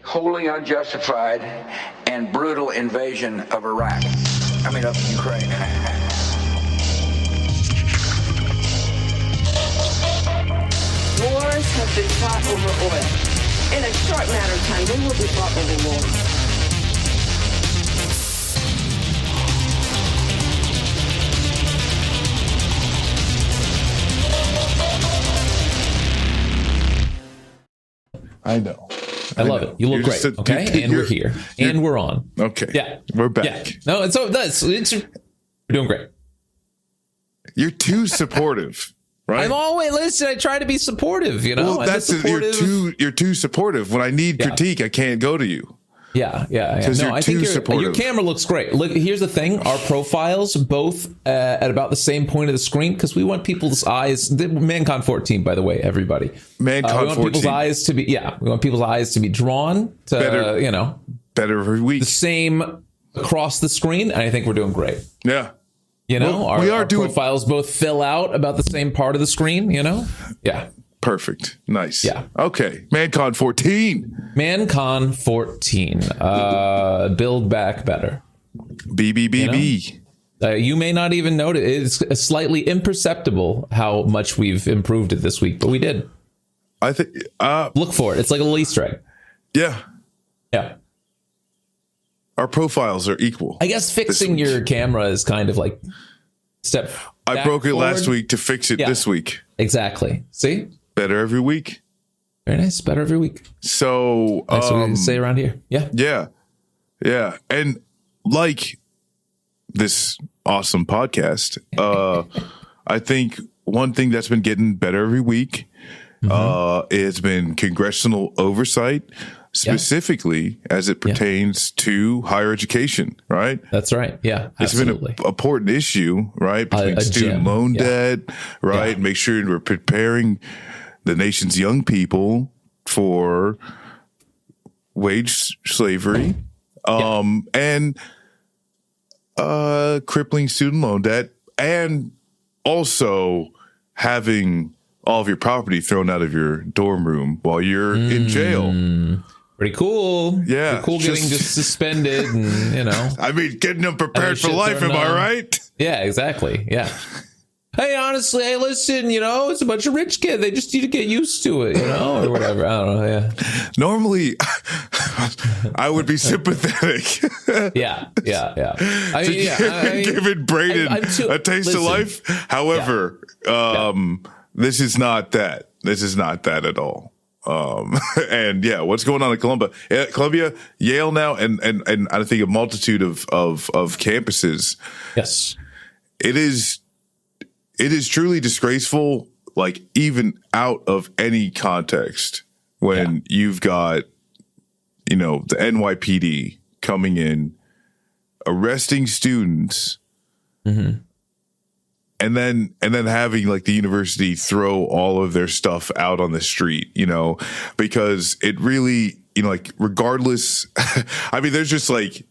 wholly unjustified and brutal invasion of Iraq. Of Ukraine. Wars have been fought over oil. In a short matter of time, they will be fought over wars. I know. I love it. You look great. Okay. And we're here. And we're on. Okay. Yeah. We're back. Yeah. No, it's we're doing great. You're too supportive, right? I'm always, listen, I try to be supportive, Well, that's you're too supportive. When I need critique, I can't go to you. Yeah. No, I think your camera looks great. Look, here's the thing. Our profiles both at about the same point of the screen because we want people's eyes. ManCon 14, by the way, everybody. ManCon 14. We want people's eyes to be, we want people's eyes to be drawn to, better every week. The same across the screen. And I think we're doing great. Yeah. Our profiles both fill out about the same part of the screen, Yeah. Perfect. Nice. Yeah. Okay. ManCon 14. ManCon 14. Build back better. BBBB. You may not even notice. It's slightly imperceptible how much we've improved it this week, but we did. I think. Look for it. It's like a little Easter egg. Yeah. Yeah. Our profiles are equal. I guess fixing your camera is kind of like step. I broke it last week to fix it this week. Exactly. See? Better every week. Very nice. Better every week. So, that's what we say around here. Yeah. Yeah. Yeah. And like this awesome podcast, I think one thing that's been getting better every week has been congressional oversight, specifically as it pertains to higher education, right? That's right. Yeah, absolutely. It's been an important issue, right? Between student loan debt, right? Make sure we're preparing the nation's young people for wage slavery, and crippling student loan debt, and also having all of your property thrown out of your dorm room while you're in jail. Pretty cool. Yeah. Pretty cool getting just suspended and, I mean, getting them prepared for life, am I right? Yeah, exactly. Yeah. Hey, honestly, listen, it's a bunch of rich kids. They just need to get used to it, or whatever. I don't know. Yeah. Normally, I would be sympathetic. Yeah. Giving Braden a taste of life. However, this is not that. This is not that at all. And what's going on in Columbia, Yale now, and I think a multitude of campuses. Yes. It is truly disgraceful, like even out of any context, when you've got, the NYPD coming in, arresting students, and then having like the university throw all of their stuff out on the street, because it really, regardless, I mean, there's just like,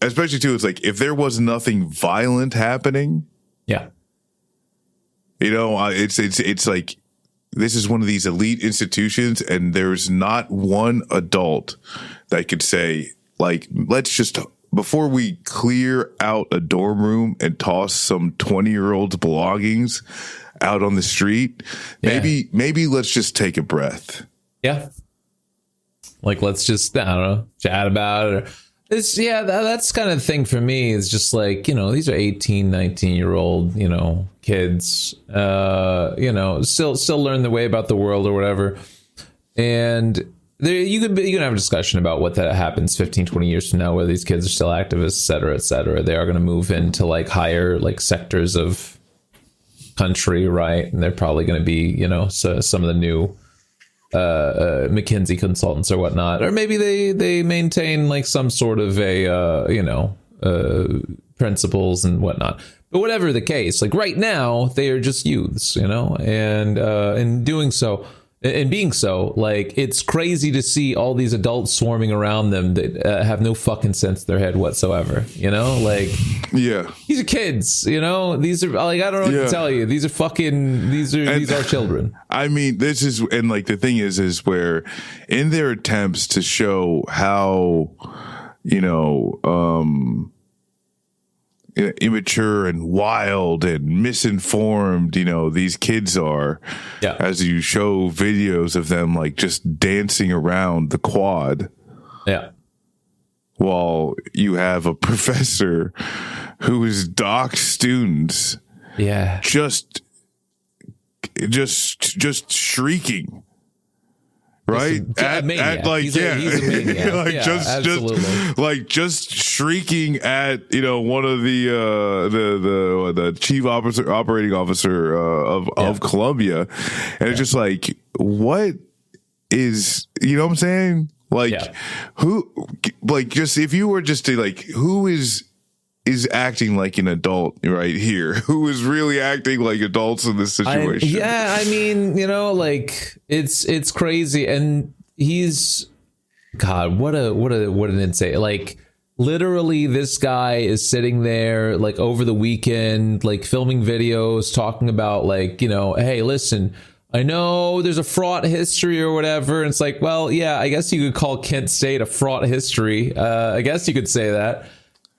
especially too, it's like if there was nothing violent happening. Yeah. It's like this is one of these elite institutions, and there's not one adult that could say, like, let's just, before we clear out a dorm room and toss some 20-year-old's belongings out on the street, maybe let's just take a breath. Yeah. Like, let's just, I don't know, chat about it. That's kind of the thing for me is just like, these are 18, 19-year-old, kids, still learn the way about the world or whatever. And you can have a discussion about what that happens 15, 20 years from now, whether these kids are still activists, et cetera, et cetera. They are going to move into like higher like sectors of country, right? And they're probably going to be, so some of the new McKinsey consultants or whatnot, or maybe they maintain like some sort of principles and whatnot. But whatever the case, like right now they are just youths, and in doing so, And being so, like, it's crazy to see all these adults swarming around them that have no fucking sense in their head whatsoever. You know, like, yeah, these are kids. You know, these are like, I don't know what to tell you. These are children. I mean, this is, and like the thing is where in their attempts to show how, you know, immature and wild and misinformed, you know, these kids are, as you show videos of them like just dancing around the quad, while you have a professor who is doc students, just shrieking. Right? He's a maniac. Just shrieking at, you know, one of the chief operating officer of Colombia. And it's just like, what is, you know what I'm saying? Like, who, like, just, if you were just to, like, who is acting like an adult right here? Who is really acting like adults in this situation? I mean, you know, like, it's crazy. And he's, God, what an insane, like, literally this guy is sitting there like over the weekend, like filming videos, talking about like, you know, hey, listen, I know there's a fraught history or whatever. And it's like, well, yeah, I guess you could call Kent State a fraught history. I guess you could say that.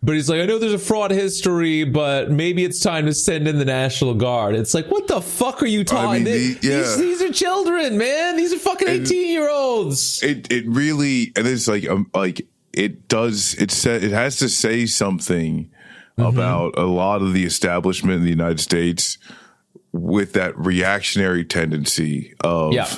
But he's like, I know there's a fraud history, but maybe it's time to send in the National Guard. It's like, what the fuck are you talking? I mean, these are children, man. These are fucking 18-year-olds. It really, and it's like it has to say something about a lot of the establishment in the United States with that reactionary tendency of. Yeah.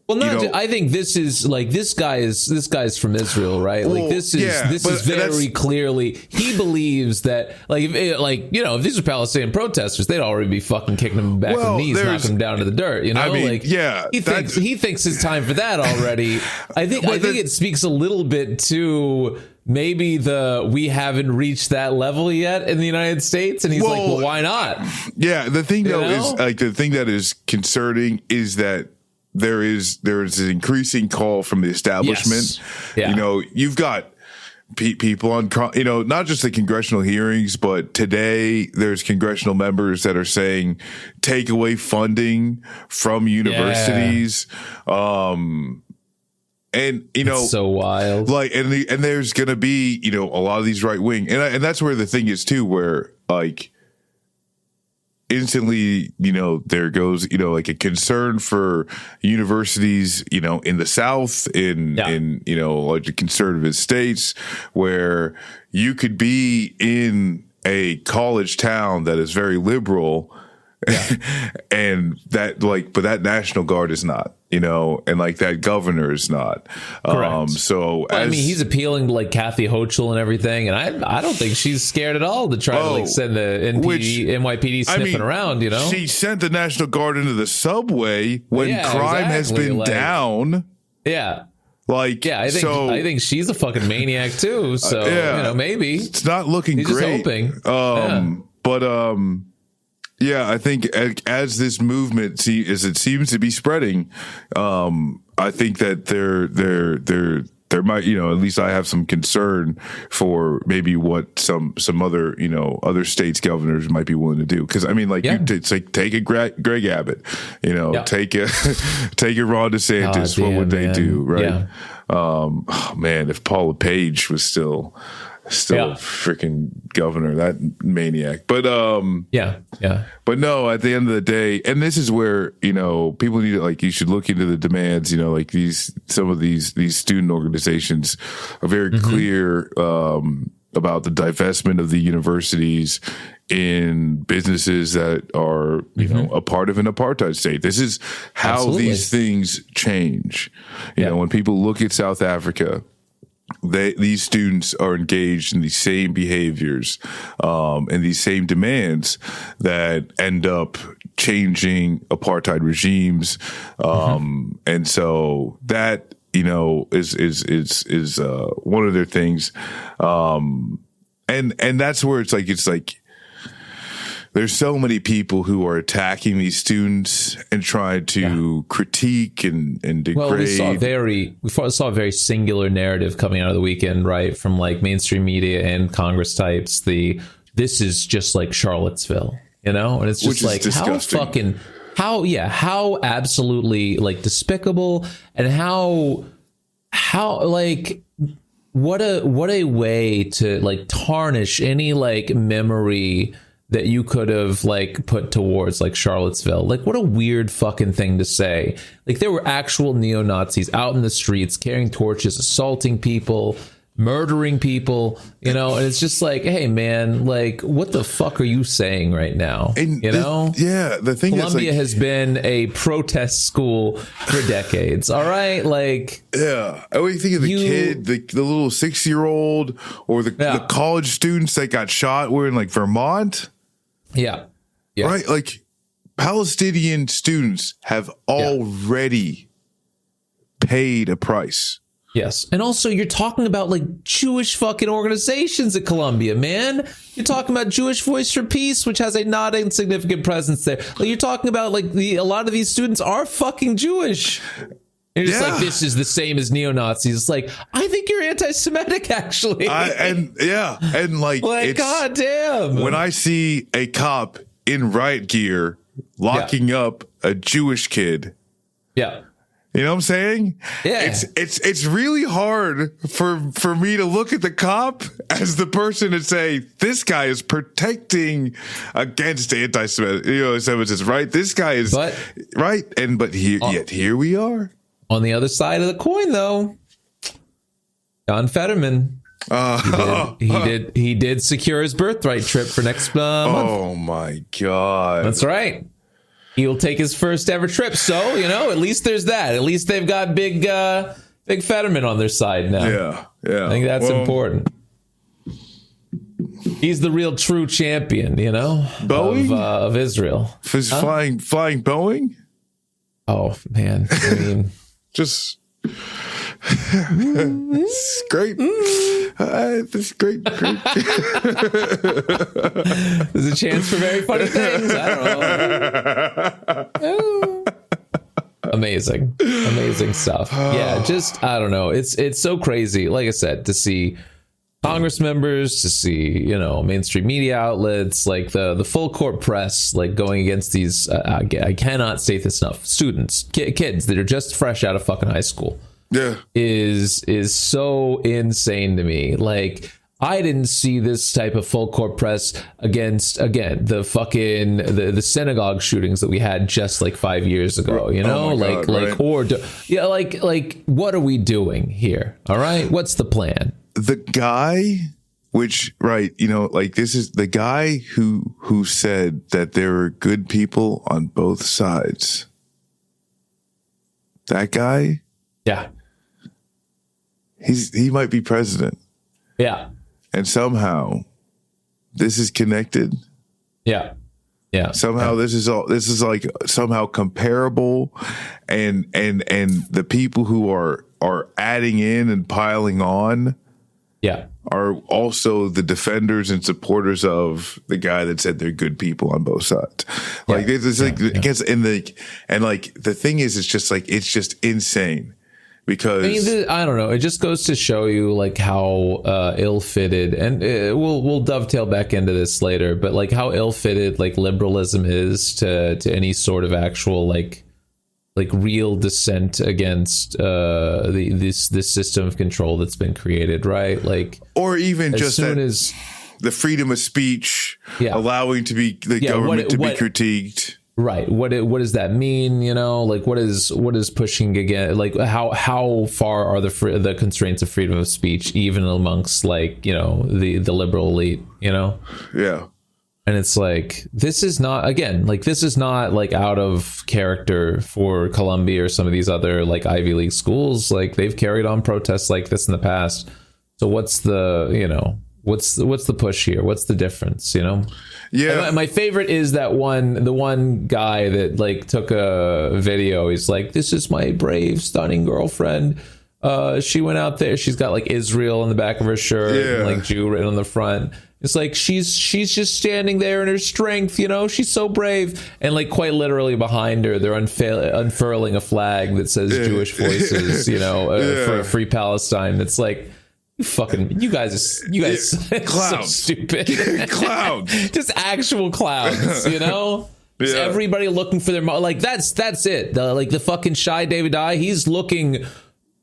Well, I think this is like, this guy's from Israel, right? Like this is very clearly, he believes that like, if these are Palestinian protesters, they'd already be fucking kicking them back on the knees, knocking them down to the dirt. You know, I mean, he thinks it's time for that already. I think it speaks a little bit to maybe we haven't reached that level yet in the United States. And he's like, well, why not? Yeah. The thing is like, the thing that is concerning is that there is an increasing call from the establishment. Yes. Yeah. You know, you've got people on, you know, not just the congressional hearings, but today there's congressional members that are saying take away funding from universities. And you know, it's so wild. Like, and there's going to be, you know, a lot of these right wing, and that's where the thing is too, where like, instantly, you know, there goes, you know, like a concern for universities, you know, in the South, in, you know, like the conservative states where you could be in a college town that is very liberal and that like, but that National Guard is not, you know, and like that governor is not. So I mean, he's appealing to like Kathy Hochul and everything, and I don't think she's scared at all to try to like send the NYPD sniffing around. You know, she sent the National Guard into the subway when crime has been down. Yeah. Like, I think she's a fucking maniac too. So you know, maybe it's not looking he's great. Just hoping. But yeah, I think as this movement as it seems to be spreading, I think that there might, you know, at least I have some concern for maybe what some other, you know, other states governors might be willing to do. Cause I mean, like it's like take a Greg Abbott, you know, take a Ron DeSantis. What would they do? Right. Yeah. Oh man, if Paula Page was still freaking governor, that maniac. But but no, at the end of the day, and this is where, you know, people need to, like, you should look into the demands, you know, like some of these student organizations are very clear about the divestment of the universities in businesses that are, you know, a part of an apartheid state. This is how these things change. You know, when people look at South Africa, these students are engaged in these same behaviors and these same demands that end up changing apartheid regimes. And so that, you know, is one of their things. And that's where it's like there's so many people who are attacking these students and trying to critique and degrade. Well, we saw a very singular narrative coming out of the weekend, right, from like mainstream media and Congress types. This is just like Charlottesville, and it's just like disgusting. how absolutely like despicable, and how like what a way to like tarnish any like memory that you could have like put towards like Charlottesville. Like, what a weird fucking thing to say. Like, there were actual neo-Nazis out in the streets carrying torches, assaulting people, murdering people, and it's just like, hey man, like, what the fuck are you saying right now? And the thing Columbia is, like, has been a protest school for decades. All right, like, yeah. I always think of the kid, the little 6-year-old, or the college students that got shot were in like Vermont. Yeah. Right. Like, Palestinian students have already paid a price. Yes. And also, you're talking about like Jewish fucking organizations at Columbia, man. You're talking about Jewish Voice for Peace, which has a not insignificant presence there. Like, you're talking about like a lot of these students are fucking Jewish. You're just like, this is the same as neo-Nazis. It's like, I think you're anti-Semitic, actually. And like goddamn. When I see a cop in riot gear locking up a Jewish kid, you know what I'm saying? Yeah, it's really hard for me to look at the cop as the person and say, this guy is protecting against anti-Semitism, right? This guy is right, but here we are. On the other side of the coin, though, John Fetterman, he did secure his birthright trip for next month. Oh my God, that's right. He'll take his first ever trip. So at least there's that. At least they've got big Fetterman on their side now. Yeah. I think that's important. He's the real true champion, Boeing of Israel. Flying Boeing. Oh man, I mean. Just it's great. It's great. There's a chance for very funny things. I don't know. Amazing stuff. Yeah, just I don't know. It's so crazy. Like I said, to see Congress members, to see mainstream media outlets, like the full court press, like going against these I cannot state this enough, students, kids that are just fresh out of fucking high school, is so insane to me. Like, I didn't see this type of full court press against, again, the fucking the synagogue shootings that we had just like 5 years ago, what are we doing here? All right, what's the plan? The guy, this is the guy who said that there are good people on both sides. That guy, he might be president. Yeah, and somehow this is connected. Yeah. Somehow this is like somehow comparable, and the people who are adding in and piling on. Are also the defenders and supporters of the guy that said they're good people on both sides. Like, it's like against, and the thing is, it's just insane because I don't know. It just goes to show you like how ill-fitted, and we'll dovetail back into this later, but like how ill-fitted like liberalism is to any sort of actual like real dissent against this system of control that's been created, right? Like, or even just as the freedom of speech, allowing to be the government to be critiqued. Right. What does that mean? Like, what is pushing again? Like, how far are the constraints of freedom of speech, even amongst like the liberal elite? Yeah. And it's like, this is not like out of character for Columbia or some of these other like Ivy League schools. Like, they've carried on protests like this in the past. So what's the push here? What's the difference? Yeah. And my favorite is the one guy that like took a video. He's like, this is my brave, stunning girlfriend. she went out there. She's got like Israel on the back of her shirt, and like Jew written on the front. It's like she's just standing there in her strength, you know. She's so brave, and like quite literally behind her, they're unfurling a flag that says Jewish Voices, you know, for a free Palestine. It's like you guys clowns, so stupid, clowns, just actual clowns, you know. Just everybody looking for their like that's it. The fucking Shai Davidai, he's looking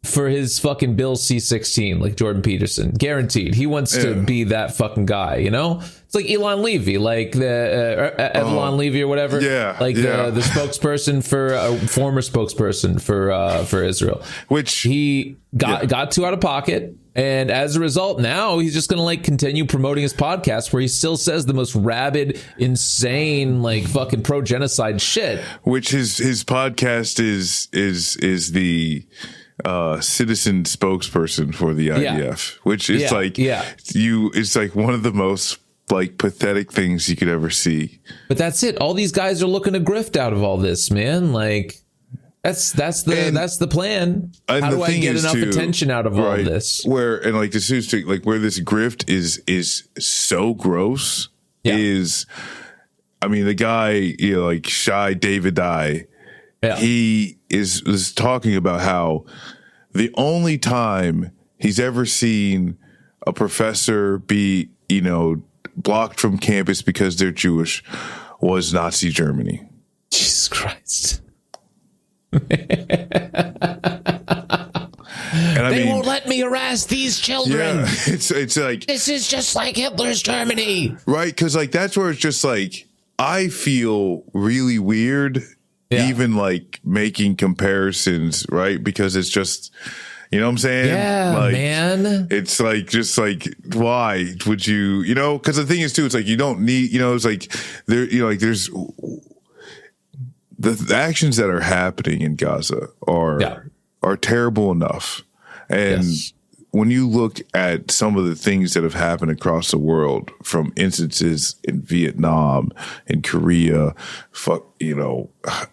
for his fucking Bill C-16, like Jordan Peterson, guaranteed. He wants to be that fucking guy, you know. It's like Elon Levy, like the Elon Levy or whatever. The spokesperson for former spokesperson for Israel, which he got too out of pocket. And as a result, now he's just going to like continue promoting his podcast where he still says the most rabid, insane, like fucking pro-genocide shit. Which his podcast is the citizen spokesperson for the IDF, which is it's like one of the most like pathetic things you could ever see. But that's it. All these guys are looking to grift out of all this, man. Like that's the plan. How do I get enough attention out of all this? Where this is like where this grift is so gross is, I mean, the guy, you know, like Shai Davidai, he was talking about how the only time he's ever seen a professor be, you know, blocked from campus because they're Jewish was Nazi Germany. Jesus Christ. And they won't let me harass these children. Yeah, it's like this is just like Hitler's Germany, right? Because like that's where it's just like I feel really weird, even like making comparisons, right? Because it's just, you know what I'm saying? Yeah, like, man. It's like just like why would you, you know? Because the thing is too, it's like you don't need, you know, it's like there, you know, like there's. The actions that are happening in Gaza are terrible enough. And when you look at some of the things that have happened across the world, from instances in Vietnam, in Korea, you know,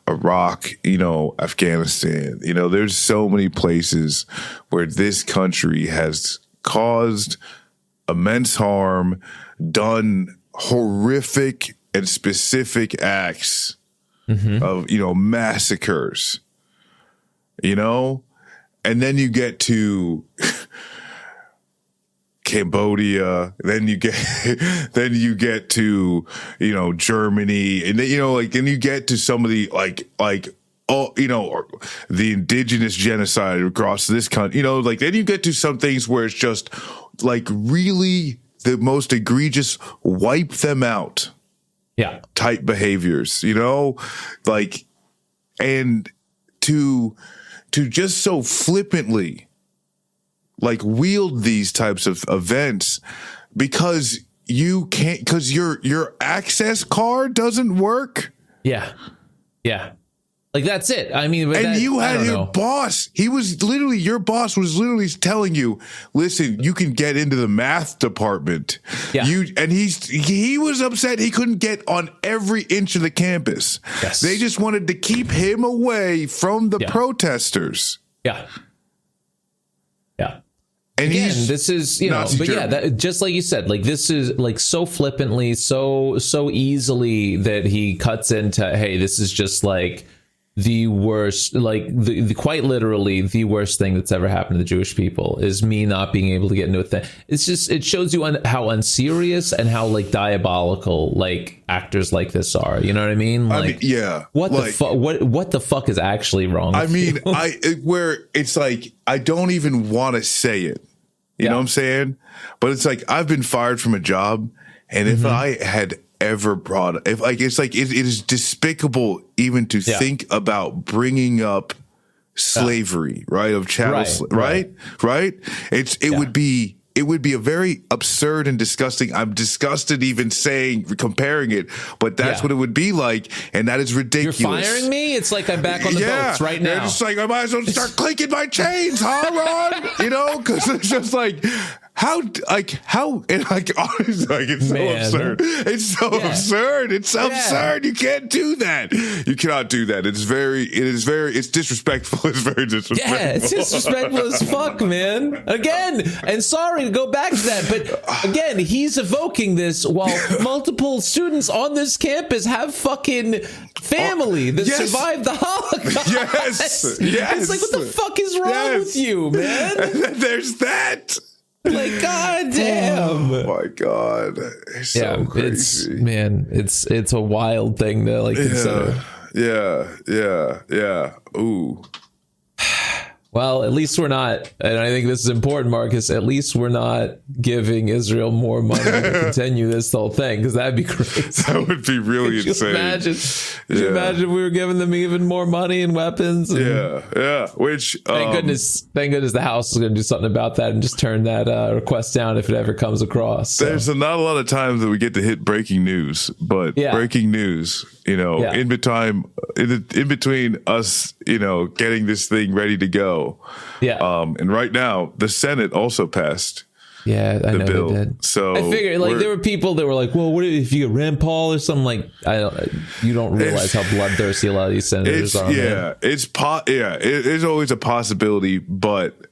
Iraq, you know, Afghanistan, you know, there's so many places where this country has caused immense harm, done horrific and specific acts of, you know, massacres, you know, and then you get to Cambodia, then you get to, you know, Germany, and then, you know, like, then you get to some of the you know, the indigenous genocide across this country, you know, like then you get to some things where it's just like really the most egregious, wipe them out. Type behaviors, you know, like, and to just so flippantly like wield these types of events because you can't, because your access card doesn't work. Like that's it. I mean, and you had your boss. Your boss was literally telling you, "Listen, you can get into the math department." And he was upset he couldn't get on every inch of the campus. They just wanted to keep him away from the protesters. And again, this is, you know, Nazi Germany. Just like you said, like this is like so flippantly, so easily that he cuts into, hey, this is just like the worst, like the quite literally the worst thing that's ever happened to the Jewish people is me not being able to get into a thing. It's just, it shows you how unserious and how like diabolical like actors like this are. You know what I mean? Like, what the fuck? What the fuck is actually wrong? I mean, where it's like I don't even want to say it. You know what I'm saying? But it's like I've been fired from a job, and if I had ever it is despicable even to think about bringing up slavery, right? Of chattel, right? It would be a very absurd and disgusting. I'm disgusted even comparing it, but that's what it would be like, and that is ridiculous. You're firing me? It's like I'm back on the boats right now. It's just like I might as well start clinking my chains, huh, Ron? You know, because it's just like, and like honestly, like it's so absurd. It's so absurd. It's absurd. You can't do that. You cannot do that. It's disrespectful. It's very disrespectful. Yeah, it's disrespectful as fuck, man. Again, and sorry to go back to that, but again, he's evoking this while multiple students on this campus have fucking family that survived the Holocaust. Yes. It's like, what the fuck is wrong with you, man? And then there's that. Like, god damn. Oh my god. It's so crazy. It's a wild thing to like consider. Yeah. Ooh. Well, at least we're not, and I think this is important, Marcus, at least we're not giving Israel more money to continue this whole thing, because that'd be crazy. That would be really insane. Could you imagine if we were giving them even more money and weapons? And Which thank goodness the House is going to do something about that and just turn that request down if it ever comes across. So. There's not a lot of times that we get to hit breaking news, but breaking news, in between us, getting this thing ready to go. And right now the Senate also passed the bill. They did. So I figured there were people that were like, well, what if you get Rand Paul or something? Like, you don't realize how bloodthirsty a lot of these senators are. It's always a possibility, but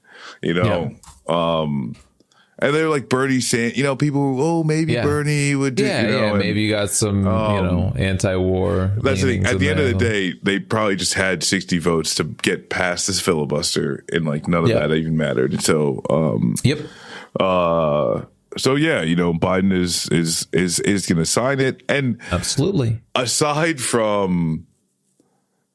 and they're like Bernie saying, people, maybe Bernie would do, maybe you got some, anti-war. That's the thing. At the end of the day, they probably just had 60 votes to get past this filibuster, and like none of that even mattered. And so, Biden is going to sign it, and absolutely. Aside from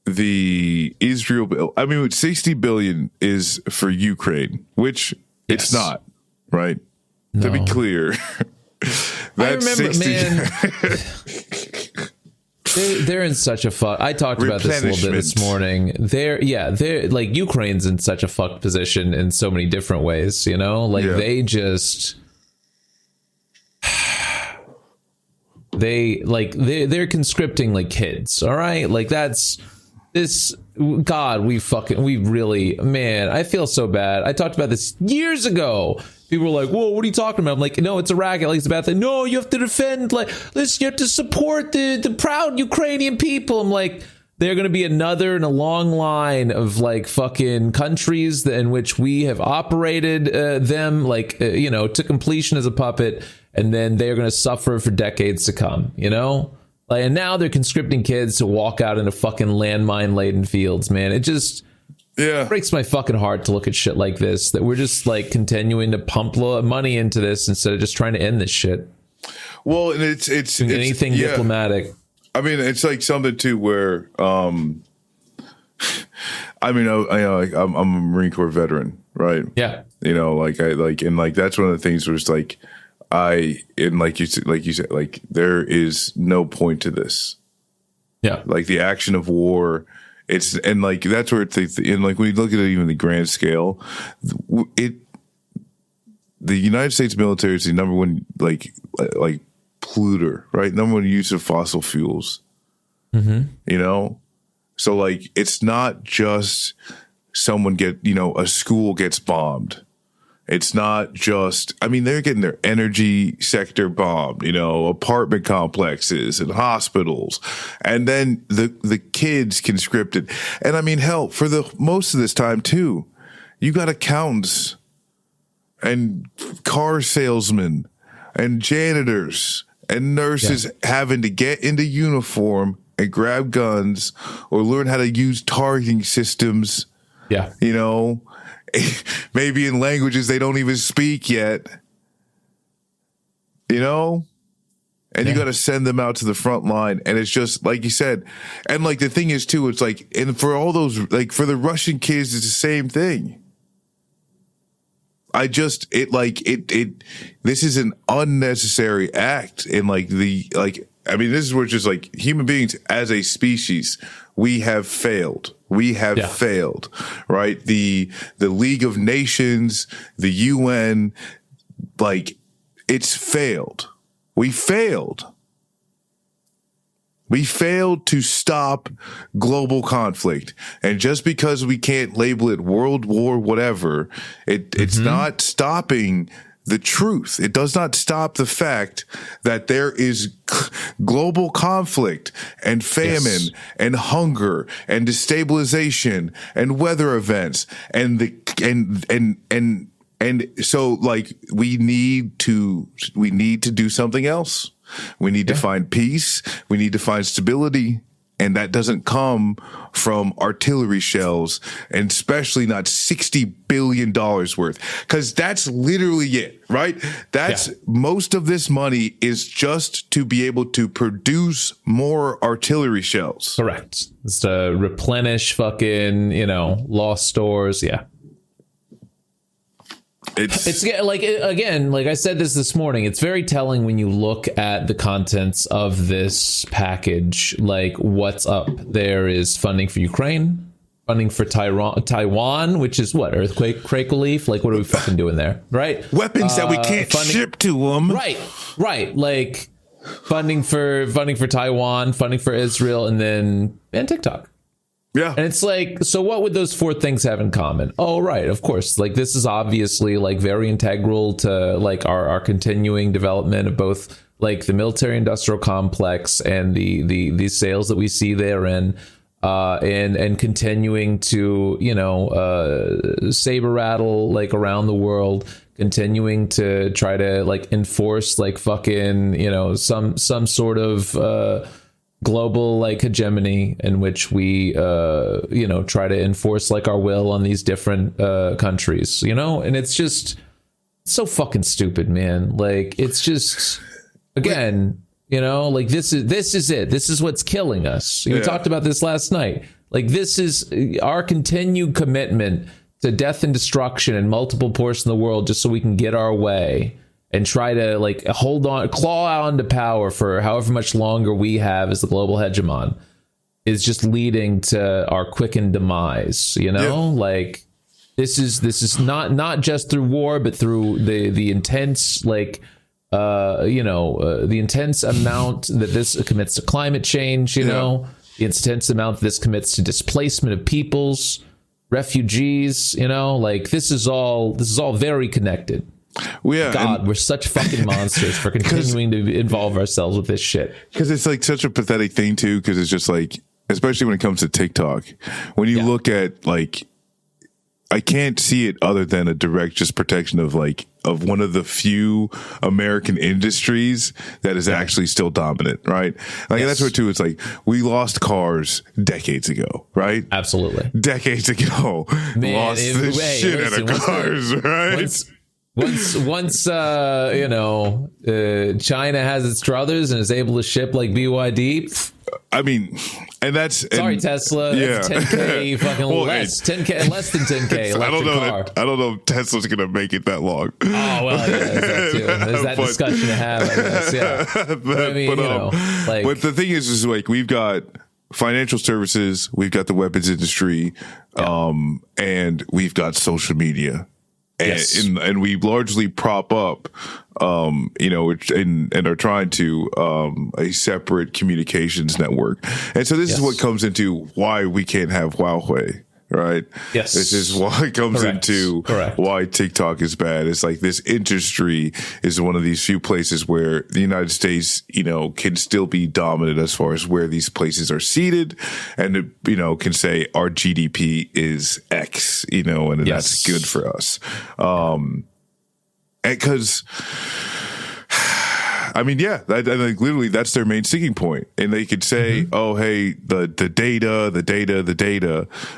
the Israel bill, I mean, 60 billion is for Ukraine, which it's not. Right. No. To be clear, I remember, man. They're in such a fuck. I talked about this a little bit this morning. They're like Ukraine's in such a fucked position in so many different ways. They just they're conscripting like kids. All right, like that's. This, God, we really, man, I feel so bad. I talked about this years ago. People were like, whoa, what are you talking about? I'm like, no, it's a racket. Like, it's a bad thing. No, you have to defend, you have to support the proud Ukrainian people. I'm like, they're going to be another in a long line of like fucking countries in which we have operated them to completion as a puppet. And then they're going to suffer for decades to come, And now they're conscripting kids to walk out into fucking landmine-laden fields, man. It just breaks my fucking heart to look at shit like this, that we're just like continuing to pump money into this instead of just trying to end this shit. Well, and it's anything diplomatic. I mean, it's like something too where, I'm a Marine Corps veteran, right? Yeah. That's one of the things where it's like, like you said, like there is no point to this. Yeah. Like the action of war, that's where and like when you look at it even the grand scale, the United States military is the number one like polluter, right? Number one use of fossil fuels. Mm-hmm. So like it's not just someone a school gets bombed. It's not just, they're getting their energy sector bombed, apartment complexes and hospitals, and then the kids conscripted. And hell, for the most of this time too, you got accountants and car salesmen and janitors and nurses having to get into uniform and grab guns or learn how to use targeting systems. Yeah. Maybe in languages they don't even speak yet, and you got to send them out to the front line. And it's just like you said. And like the thing is too, it's like, and for all those, like for the Russian kids, it's the same thing. This is an unnecessary act. And this is where it's just like human beings as a species, we have failed. We have failed, right? The League of Nations, the UN, it's failed. We failed. We failed to stop global conflict. And just because we can't label it world war, whatever, it's not stopping the truth. It does not stop the fact that there is global conflict and famine and hunger and destabilization and weather events and so like we need to do something else. We need to find peace. We need to find stability. And that doesn't come from artillery shells, and especially not $60 billion worth, because that's literally it, right? That's most of this money is just to be able to produce more artillery shells. Correct. It's to replenish fucking, lost stores. Yeah. It's like, again, like I said this morning, it's very telling when you look at the contents of this package. Like, what's up? There is funding for Ukraine, funding for Taiwan, which is what, earthquake, quake relief. Like, what are we fucking doing there? Right? Weapons that we can't ship to them. Right. Like funding for Taiwan, funding for Israel, and TikTok. Yeah. And it's like, so what would those four things have in common? Oh, right. Of course. Like, this is obviously like very integral to like our continuing development of both like the military industrial complex and the sales that we see therein, and continuing to, saber rattle like around the world, continuing to try to like enforce like fucking, some sort of, global like hegemony in which we try to enforce like our will on these different countries, and it's just so fucking stupid, man. Like, it's just, again, like this is it. This is what's killing us. We talked about this last night. Like, this is our continued commitment to death and destruction in multiple portions of the world just so we can get our way and try to like claw on to power for however much longer we have as the global hegemon, is just leading to our quickened demise. Like, this is not just through war, but through the intense like the intense amount that this commits to climate change. The intense amount that this commits to displacement of peoples, refugees. Like, this is all very connected. Well, yeah, God, we're such fucking monsters for continuing to involve ourselves with this shit. Because it's like such a pathetic thing too. Because it's just like, especially when it comes to TikTok, when you look at like, I can't see it other than a direct just protection of one of the few American industries that is actually still dominant, right? Like, that's what too. It's like, we lost cars decades ago, right? Absolutely, decades ago, lost the shit out of cars, right? Once China has its druthers and is able to ship like BYD. I mean, and that's Tesla. Yeah, it's 10K fucking less. 10K less than 10K. I don't know if Tesla's gonna make it that long. Oh well, there's that too. There's that discussion to have, I guess. Yeah, but the thing is like, we've got financial services, we've got the weapons industry, and we've got social media. And we largely prop up, and are trying to a separate communications network. And so this is what comes into why we can't have Huawei, right? Yes. This is why it comes into why TikTok is bad. It's like, this industry is one of these few places where the United States, can still be dominant as far as where these places are seated, and can say our GDP is X, and that's good for us. Because I mean, I think literally that's their main sticking point. And they could say, oh, hey, the data.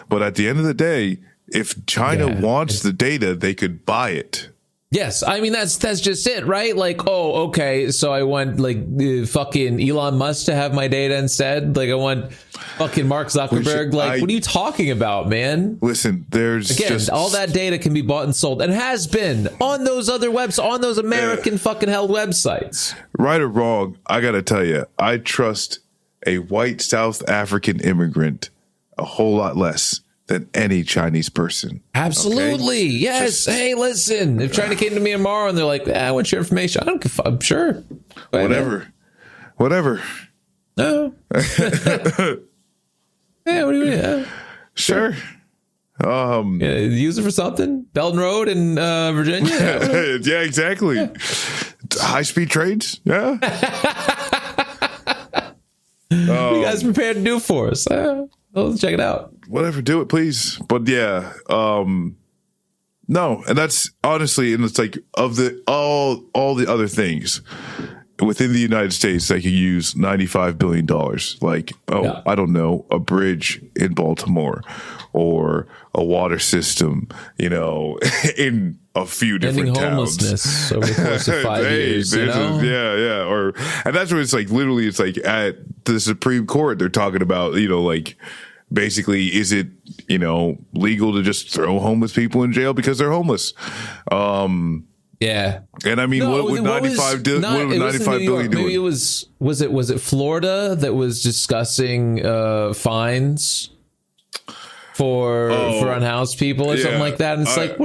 But at the end of the day, if China wants the data, they could buy it. Yes, I mean, that's just it, right? Like, oh, okay, so I want like fucking Elon Musk to have my data instead. Like, I want fucking Mark Zuckerberg. What are you talking about, man? Listen, there's all that data can be bought and sold, and has been on those other websites, on those American fucking held websites. Right or wrong, I gotta tell you, I trust a white South African immigrant a whole lot less than any Chinese person. Absolutely. Okay? Yes. Hey, listen, if China came to me tomorrow and they're like, I want your information, I don't give a fuck. Sure. Whatever. No. Yeah, what do you mean? Sure. Use it for something. Belton Road in Virginia. Yeah, exactly. Yeah. High-speed trains. Yeah. What are you guys prepared to do for us? Let's check it out. Whatever, do it, please. But yeah, no, and that's honestly, and it's like of the all the other things within the United States that could use $95 billion. Like, I don't know, a bridge in Baltimore or a water system, in a few different Ending towns. Homelessness over the course of 5 years. And that's where it's like, literally, it's like at the Supreme Court, they're talking about, like, basically, is it, legal to just throw homeless people in jail because they're homeless? Yeah. And I mean, what would 95 billion do? Maybe it was it Florida that was discussing fines for unhoused people or something like that? And it's like,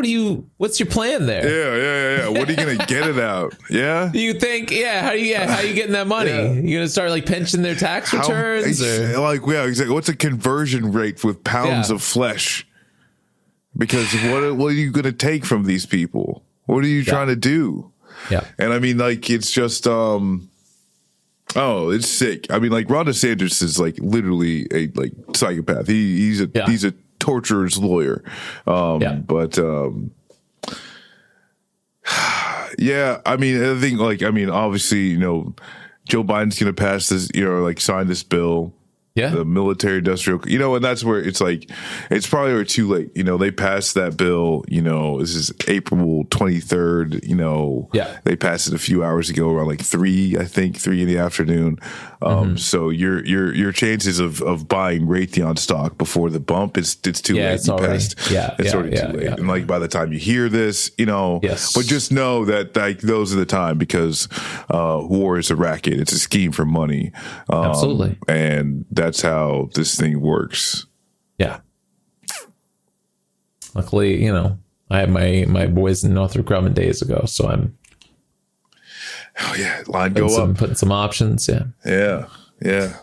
what's your plan there? Yeah. What are you going to get it out? Yeah. You think, how are you getting that money? You going to start like pinching their tax returns? Exactly. What's a conversion rate with pounds of flesh? Because what are you going to take from these people? What are you trying to do? Yeah. And I mean, like, it's just, it's sick. I mean, like, Ron DeSantis is like literally a psychopath. He's a torturer's lawyer. But I mean, I think obviously, Joe Biden's going to pass this, sign this bill. Yeah. The military industrial, and that's where it's like, it's probably too late. They passed that bill, this is April 23rd, they passed it a few hours ago around like 3 in the afternoon. So your chances of buying Raytheon stock before the bump, it's too late. It's already too late. And like, by the time you hear this, but just know that like those are the time, because war is a racket. It's a scheme for money. Absolutely. And that's how this thing works. Yeah. Luckily, I had my boys in Northrop Grumman days ago, so I'm. Oh yeah, line go up. Putting some options. Yeah. Nice,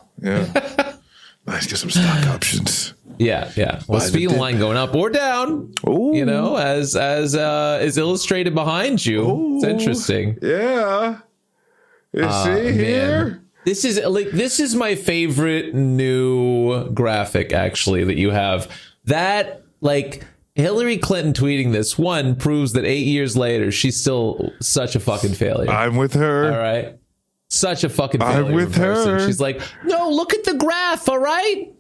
get some stock options. Yeah. Well, speaking of line going up or down, as is illustrated behind you. Ooh. It's interesting. Yeah. You see here. Man. This is my favorite new graphic, actually, that you have. That, like, Hillary Clinton tweeting this, one, proves that 8 years later, she's still such a fucking failure. I'm with her. All right? Such a fucking failure. I'm with her. She's like, no, look at the graph, all right?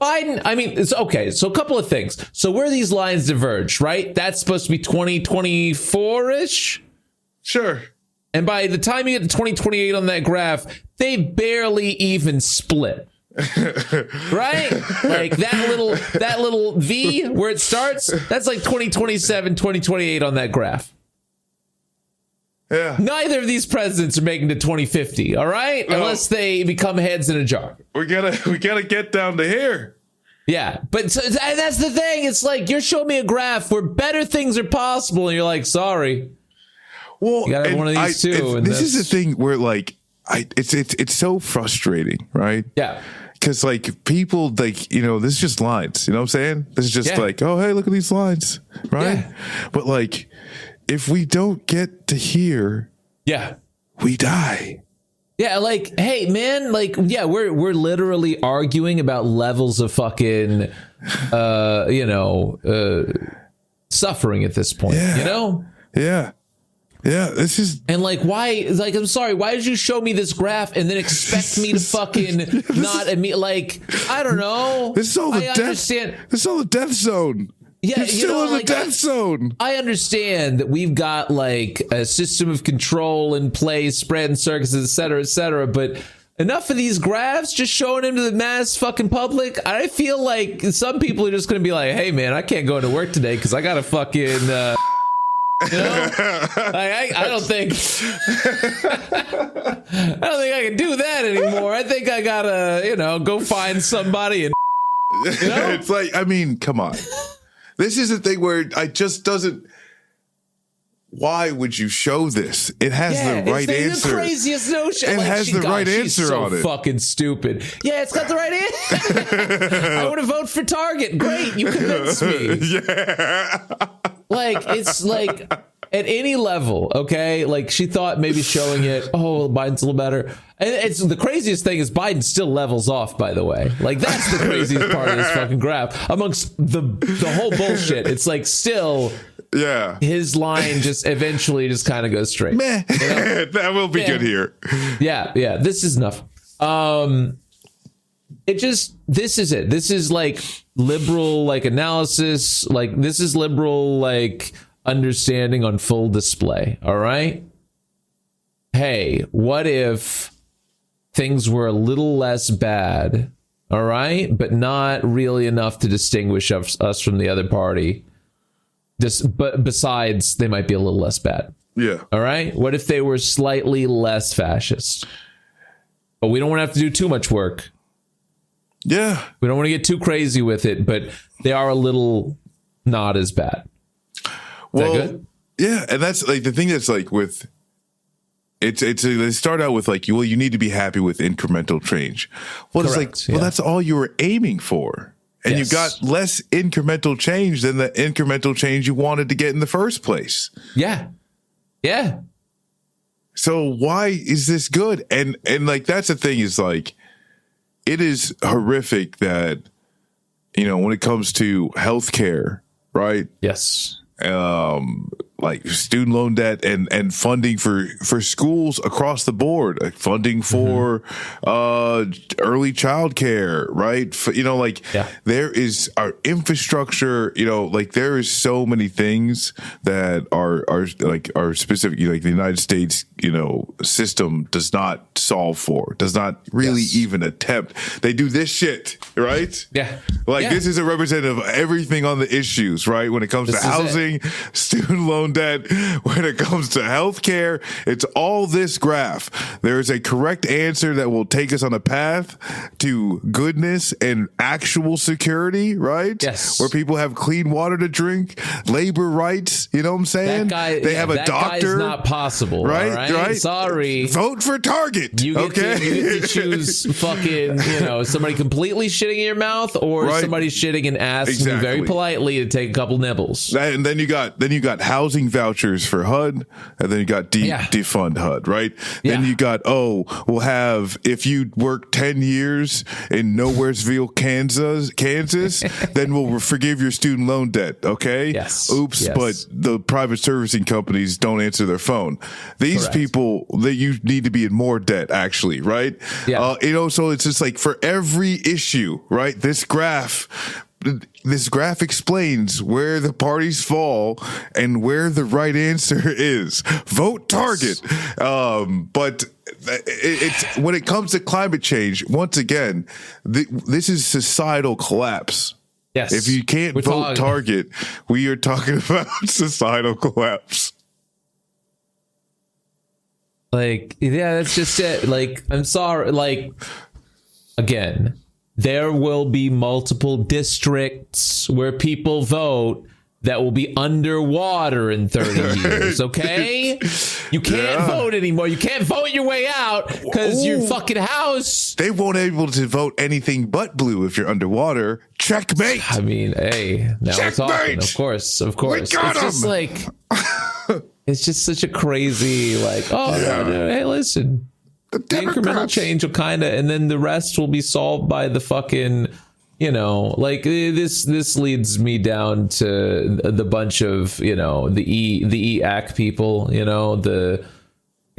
Biden, I mean, it's okay. So a couple of things. So where these lines diverge, right? That's supposed to be 2024-ish? Sure. And by the time you get to 2028 on that graph, they barely even split. Right? Like that little V where it starts, that's like 2027, 2028 on that graph. Yeah. Neither of these presidents are making to 2050, all right? Unless they become heads in a jar. We gotta get down to here. Yeah, but that's the thing. It's like, you're showing me a graph where better things are possible, and you're like, sorry. Well, you gotta have one of these too. This is the thing where, like, it's so frustrating, right? Yeah. Because, like, people, like, this is just lines. You know what I'm saying? This is just like, oh, hey, look at these lines, right? Yeah. But, like, if we don't get to here, we die. Yeah, like, hey, man, like, yeah, we're literally arguing about levels of fucking, suffering at this point, Yeah. Yeah, this is... And, like, why... Like, I'm sorry, why did you show me this graph and then expect me to fucking not... Like, I don't know. This is all the understand. This is all the death zone. Yeah, you're still in the death zone. I understand that we've got, like, a system of control in place, spread and circuses, et cetera, but enough of these graphs just showing them to the mass fucking public. I feel like some people are just going to be like, hey, man, I can't go to work today because I got to fucking... I don't think I can do that anymore. I think I gotta, go find somebody and It's like, I mean, come on. This is the thing where I just doesn't. why would you show this? It has the right answer. The craziest notion. It has the right answer so on it. Fucking stupid. Yeah, it's got the right answer. I want to vote for Target. Great, you convinced me. Yeah. Like, it's like at any level, okay? Like, she thought maybe showing it, oh, Biden's a little better. And it's the craziest thing is Biden still levels off, by the way. Like, that's the craziest part of this fucking graph. Amongst the whole bullshit, it's like still... Yeah. His line just eventually just kind of goes straight. Meh. You know? That will be good here. Yeah. This is enough. This is it. This is like liberal, like analysis. Like this is liberal, like understanding on full display. All right. Hey, what if things were a little less bad? All right. But not really enough to distinguish us from the other party. But besides, they might be a little less bad. Yeah. All right. What if they were slightly less fascist? But we don't want to have to do too much work. Yeah. We don't want to get too crazy with it, but they are a little not as bad. Well, that good? Yeah. And that's like the thing that's like with they start out with like, well, you need to be happy with incremental change. Well, Correct, it's like, well, that's all you were aiming for. And yes. you got less incremental change than the incremental change you wanted to get in the first place. Yeah. Yeah. So why is this good? And like, that's the thing is like, it is horrific that, you know, when it comes to healthcare, right? Yes. Like student loan debt and funding for schools across the board, like funding for early child care, right? You know, like there is our infrastructure, you know, like there is so many things that are specific, like the United States, you know, system does not solve for, does not really even attempt. They do this shit, right? Yeah. Like this is a representative of everything on the issues, right? When it comes to housing, student loan debt, when it comes to healthcare, it's all this graph. There is a correct answer that will take us on a path to goodness and actual security, right? Yes. Where people have clean water to drink, labor rights, you know what I'm saying? They have a doctor. That guy's not possible, right? Sorry. Vote for Target. You get to choose fucking, you know, somebody completely shitting in your mouth or somebody shitting and asking you very politely to take a couple nibbles. And then you got housing vouchers for HUD, and then you got defund HUD, right? Then you got, we'll have, if you work 10 years in Nowheresville, Kansas, then we'll forgive your student loan debt, okay? Yes. Oops, but the private servicing companies don't answer their phone. These people, that you need to be in more debt, actually, right? Yeah. You know, so it's just like for every issue, right? This graph explains where the parties fall and where the right answer is. Vote Target. But it's when it comes to climate change, once again, this is societal collapse. Yes. If you can't vote Target, we are talking about societal collapse. Like, yeah, that's just it. Like, I'm sorry. Like, again, there will be multiple districts where people vote that will be underwater in 30 years, okay? You can't vote anymore. You can't vote your way out because your fucking house... They won't be able to vote anything but blue if you're underwater. Checkmate! I mean, hey, now we're talking. Of course. We got it's just like... It's just such a crazy, like, hey, listen... The incremental change will kind of, and then the rest will be solved by the fucking, you know, like this leads me down to the bunch of, you know, the EAC people, you know, the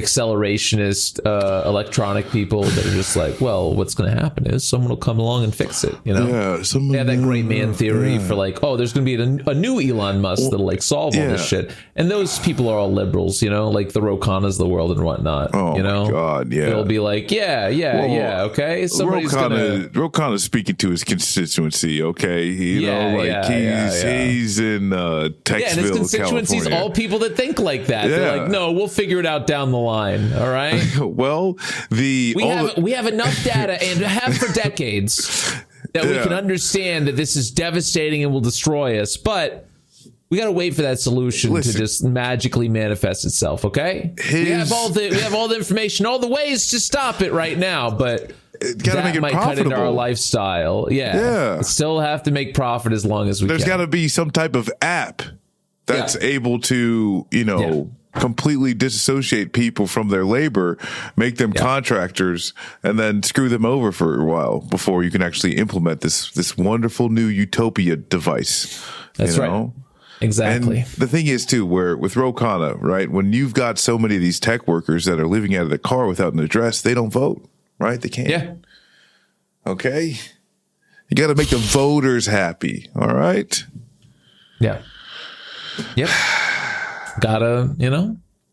accelerationist electronic people that are just like, well, what's going to happen is someone will come along and fix it, you know? They have that great man theory for like, there's going to be a new Elon Musk that'll like solve all this shit. And those people are all liberals, you know, like the Ro Khannas of the world and whatnot. You know? My God, They'll be like, okay. Somebody's Ro Khanna's speaking to his constituency, okay? He's in Texasville, and his constituency's California. all people that think like that. They're like, no, we'll figure it out down the line. All right. Well, we have enough data and have for decades that we can understand that this is devastating and will destroy us, but We got to wait for that solution to just magically manifest itself. Okay, we have all the information, all the ways to stop it right now, but gotta make it might profitable. cut into our lifestyle. Yeah. Still have to make profit as long as we There's can. got to be some type of app that's able to, completely disassociate people from their labor, make them contractors, and then screw them over for a while before you can actually implement this wonderful new utopia device. That's right. Exactly. And the thing is, too, where with Ro Khanna, right, when you've got so many of these tech workers that are living out of the car without an address, they don't vote, right? They can't. Yeah. Okay? You got to make the voters happy, all right? Yeah. Yep. Gotta,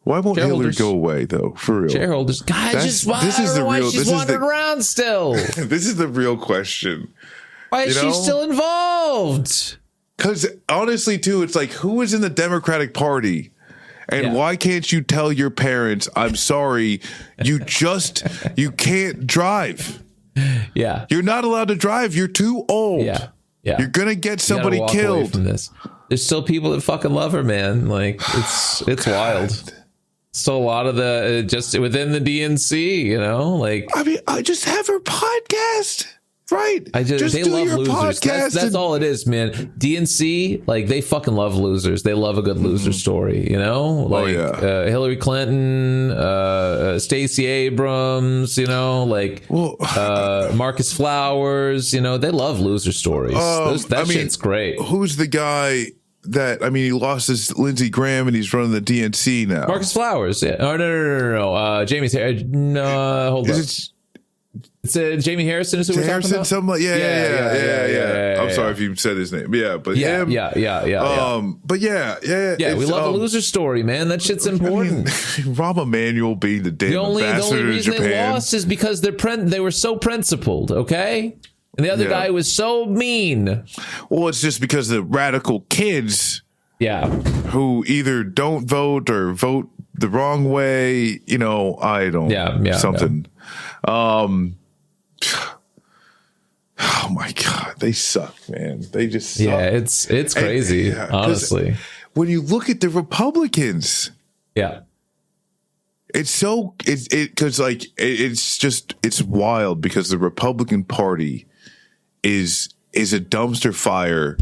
Why won't Hillary go away, though? For real. Shareholders. God, she's wandering around still. This is the real question. Why is she still involved? Because honestly, too, it's like, who is in the Democratic Party? And why can't you tell your parents, I'm sorry, you can't drive. Yeah. You're not allowed to drive. You're too old. Yeah. You're going to get somebody killed. From this. There's still people that fucking love her, man. Like, it's wild. Still a lot of the, just within the DNC, like. I mean, I just have her podcast. Right. They love losers. That's all it is, man. DNC, like, they fucking love losers. They love a good loser story, Hillary Clinton, Stacey Abrams, Marcus Flowers, they love loser stories. Shit's great. Who's the guy that, he lost his Lindsey Graham and he's running the DNC now? Marcus Flowers. Yeah. Oh, no. Jamie's here. No, hold on. It's Jamie Harrison is who we're talking about? Yeah. I'm sorry if you said his name. Yeah, but him. Yeah. But yeah. We love a loser story, man. That shit's important. Rahm Emanuel being the damn ambassador to Japan. They lost is because they were so principled, okay? And the other guy was so mean. Well, it's just because the radical kids who either don't vote or vote the wrong way, I don't something. Oh my God, they suck, man. They just suck. Yeah, it's crazy, honestly. When you look at the Republicans, it's wild because the Republican Party is a dumpster fire,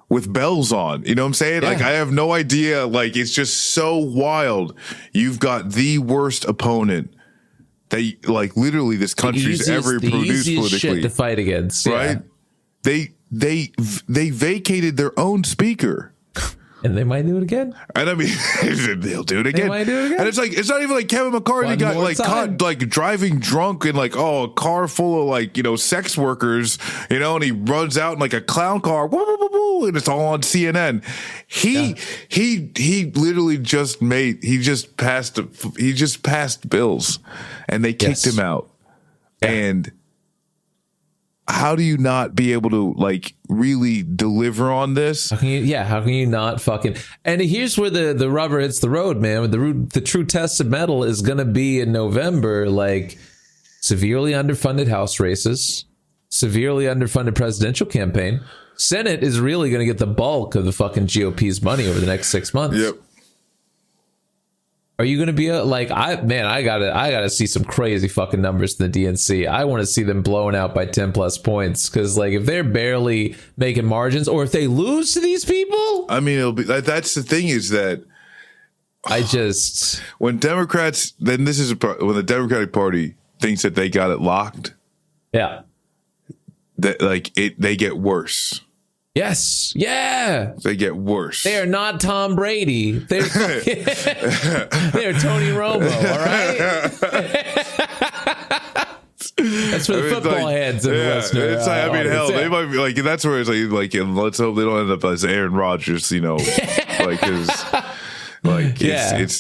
with bells on. You know what I'm saying? Yeah. Like, I have no idea. Like, it's just so wild. You've got the worst opponent that, like, literally this country's ever produced politically. Shit to fight against, right? They vacated their own speaker. And they might do it again. And they'll do it again. They might do it again. And it's not even like Kevin McCarthy got caught driving drunk in a car full of sex workers, and he runs out in a clown car, and it's all on CNN. He literally just passed bills, and they kicked him out. Yeah. And how do you not be able to really deliver on this? How can you not fucking? And here's where the rubber hits the road, man. The true test of metal is going to be in November. Severely underfunded House races, severely underfunded presidential campaign. Senate is really going to get the bulk of the fucking GOP's money over the next 6 months. Yep. Are you going to be I gotta see some crazy fucking numbers in the DNC. I want to see them blowing out by 10 plus points. Cause if they're barely making margins or if they lose to these people, it'll be, that's the thing is that when Democrats, when the Democratic Party thinks that they got it locked. Yeah. That they get worse. Yes. Yeah. They get worse. They are not Tom Brady. They're Tony Romo. All right. That's for the football heads and listeners. They might be that's where it's let's hope they don't end up as Aaron Rodgers, it's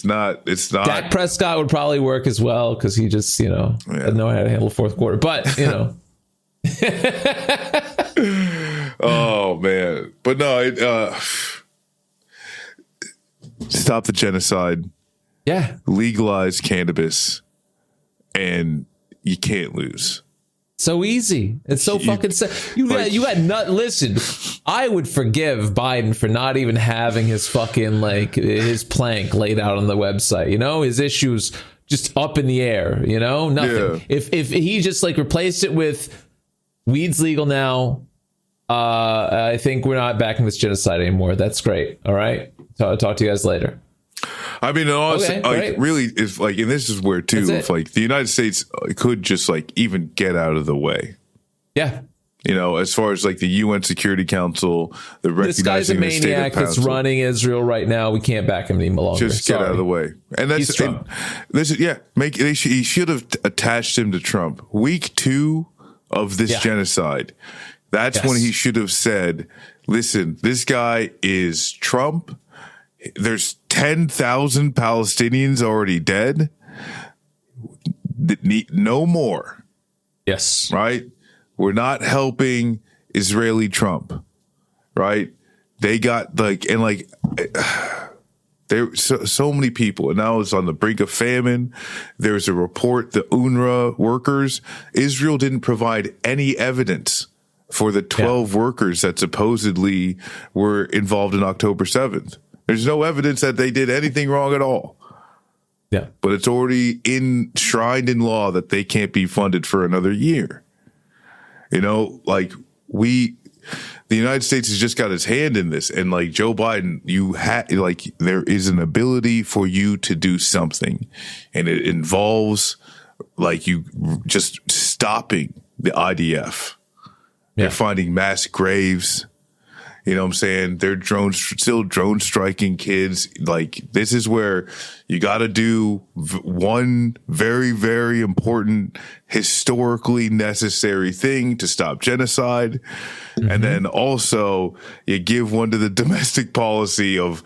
not. Dak Prescott would probably work as well because he just doesn't know how to handle the fourth quarter. But Oh man, but no, stop the genocide. Yeah, legalize cannabis, and you can't lose. So easy. It's so fucking you had not listen. I would forgive Biden for not even having his fucking like his plank laid out on the website. You know, his issues just up in the air. You know, nothing. Yeah. If he just like replaced it with weed's legal now, I think we're not backing this genocide anymore. That's great. All right. Talk to you guys later. I mean, honestly, okay, like, really, if like, and this is where too, if like the United States could just like even get out of the way. Yeah. You know, as far as like the UN Security Council, the recognizing this guy's a maniac that's running Israel right now. We can't back him any longer. Just get out of the way. And that's Trump. This is he should have attached him to Trump. Week 2 of this genocide. That's when he should have said, "Listen, this guy is Trump. There's 10,000 Palestinians already dead. No more." Yes. Right? We're not helping Israeli Trump. Right? They got like, and like, there so many people, and now it's on the brink of famine. There's a report, the UNRWA workers, Israel didn't provide any evidence for the 12 workers that supposedly were involved in October 7th. There's no evidence that they did anything wrong at all. Yeah. But it's already enshrined in law that they can't be funded for another year. You know, like the United States has just got its hand in this. And like Joe Biden, there is an ability for you to do something. And it involves like you just stopping the IDF. They're finding mass graves. You know what I'm saying? They're still drone striking kids. Like, this is where you got to do one very, very important, historically necessary thing to stop genocide. Mm-hmm. And then also you give one to the domestic policy of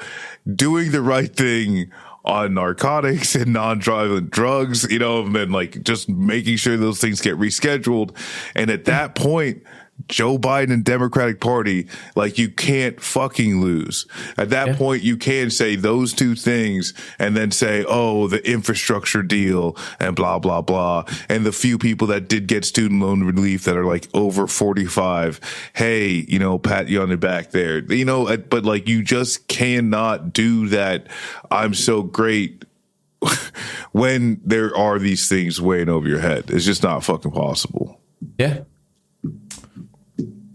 doing the right thing on narcotics and non-violent drugs, you know, and then like just making sure those things get rescheduled. And at that point, Joe Biden and Democratic Party, like, you can't fucking lose. At that point, you can say those two things and then say, oh, the infrastructure deal and blah, blah, blah. And the few people that did get student loan relief that are like over 45, hey, you know, pat you on the back there, you know, but like, you just cannot do that. I'm so great when there are these things weighing over your head. It's just not fucking possible. Yeah.